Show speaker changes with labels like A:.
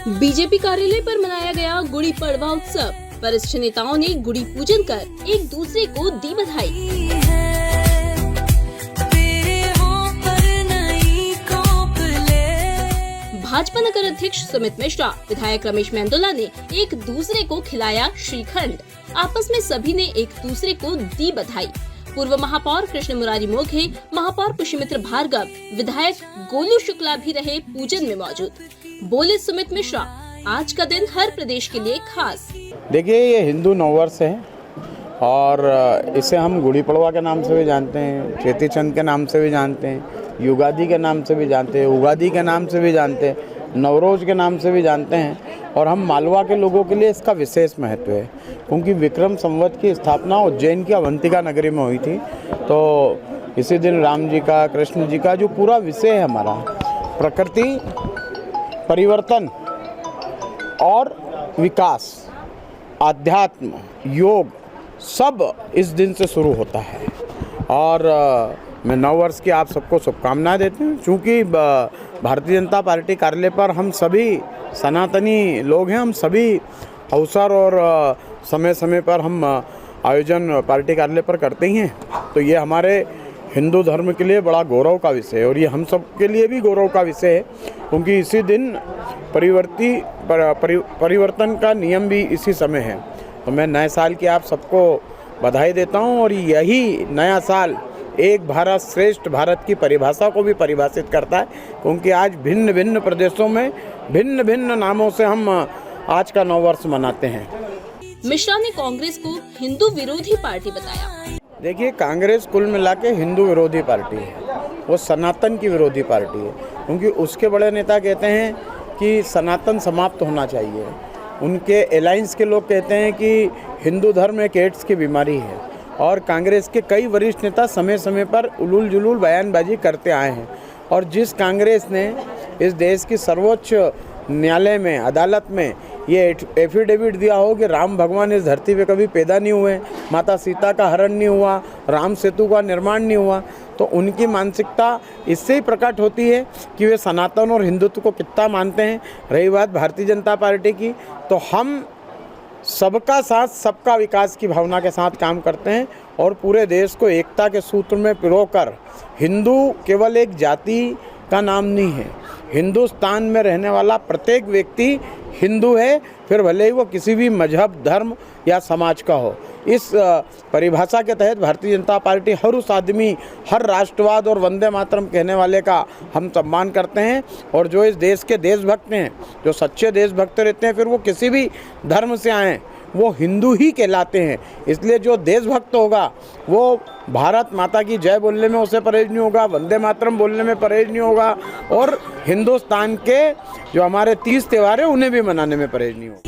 A: BJP कार्यालय पर मनाया गया गुड़ी पड़वा उत्सव। वरिष्ठ नेताओं ने गुड़ी पूजन कर एक दूसरे को दी बधाई। भाजपा नगर अध्यक्ष सुमित मिश्रा, विधायक रमेश मेंदोला ने एक दूसरे को खिलाया श्रीखंड। आपस में सभी ने एक दूसरे को दी बधाई। पूर्व महापौर कृष्ण मुरारी मोघे, महापौर पुष्यमित्र भार्गव, विधायक गोलू शुक्ला भी रहे पूजन में मौजूद। बोले सुमित मिश्रा, आज का दिन हर प्रदेश के लिए खास।
B: देखिए, ये हिंदू नववर्ष है और इसे हम गुड़ी पड़वा के नाम से भी जानते हैं, चेती चंद के नाम से भी जानते हैं, युगादि के नाम से भी जानते हैं, उगादि के नाम से भी जानते हैं, नवरोज के नाम से भी जानते हैं। और हम मालवा के लोगों के लिए इसका विशेष महत्व है, क्योंकि विक्रम संवत की स्थापना उज्जैन की अवंतिका नगरी में हुई थी। तो इसी दिन राम जी का, कृष्ण जी का जो पूरा विषय है हमारा, प्रकृति, परिवर्तन और विकास, आध्यात्म, योग, सब इस दिन से शुरू होता है। और मैं नववर्ष की आप सबको शुभकामनाएं देती हूँ। चूँकि भारतीय जनता पार्टी कार्यालय पर हम सभी सनातनी लोग हैं, हम सभी अवसर और समय समय पर हम आयोजन पार्टी कार्यालय पर करते ही हैं। तो ये हमारे हिंदू धर्म के लिए बड़ा गौरव का विषय है और ये हम सब के लिए भी गौरव का विषय है, क्योंकि इसी दिन परिवर्तन का नियम भी इसी समय है। तो मैं नए साल की आप सबको बधाई देता हूँ और यही नया साल एक भारत श्रेष्ठ भारत की परिभाषा को भी परिभाषित करता है, क्योंकि आज भिन्न भिन्न प्रदेशों में भिन्न भिन्न नामों से हम आज का नववर्ष मनाते हैं।
A: मिश्रा ने कांग्रेस को हिंदू विरोधी पार्टी बताया।
B: देखिए, कांग्रेस कुल मिला के हिंदू विरोधी पार्टी है, वो सनातन की विरोधी पार्टी है, क्योंकि उसके बड़े नेता कहते हैं कि सनातन समाप्त होना चाहिए। उनके अलायंस के लोग कहते हैं कि हिंदू धर्म एक एड्स की बीमारी है। और कांग्रेस के कई वरिष्ठ नेता समय समय पर उलूल जुलूल बयानबाजी करते आए हैं। और जिस कांग्रेस ने इस देश की सर्वोच्च न्यायालय में, अदालत में ये एफिडेविट दिया हो कि राम भगवान इस धरती पे कभी पैदा नहीं हुए, माता सीता का हरण नहीं हुआ, राम सेतु का निर्माण नहीं हुआ, तो उनकी मानसिकता इससे ही प्रकट होती है कि वे सनातन और हिंदुत्व को कितना मानते हैं। रही बात भारतीय जनता पार्टी की, तो हम सबका साथ सबका विकास की भावना के साथ काम करते हैं और पूरे देश को एकता के सूत्र में पिरोकर, हिंदू केवल एक जाति का नाम नहीं है, हिंदुस्तान में रहने वाला प्रत्येक व्यक्ति हिंदू है, फिर भले ही वो किसी भी मजहब, धर्म या समाज का हो। इस परिभाषा के तहत भारतीय जनता पार्टी हर उस आदमी, हर राष्ट्रवाद और वंदे मातरम कहने वाले का हम सम्मान करते हैं। और जो इस देश के देशभक्त हैं, जो सच्चे देशभक्त रहते हैं, फिर वो किसी भी धर्म से आएँ, वो हिंदू ही कहलाते हैं। इसलिए जो देशभक्त होगा वो भारत माता की जय बोलने में उसे परहेज नहीं होगा, वंदे मातरम बोलने में परहेज नहीं होगा, और हिंदुस्तान के जो हमारे 30 त्यौहार हैं उन्हें भी मनाने में परहेज नहीं होगा।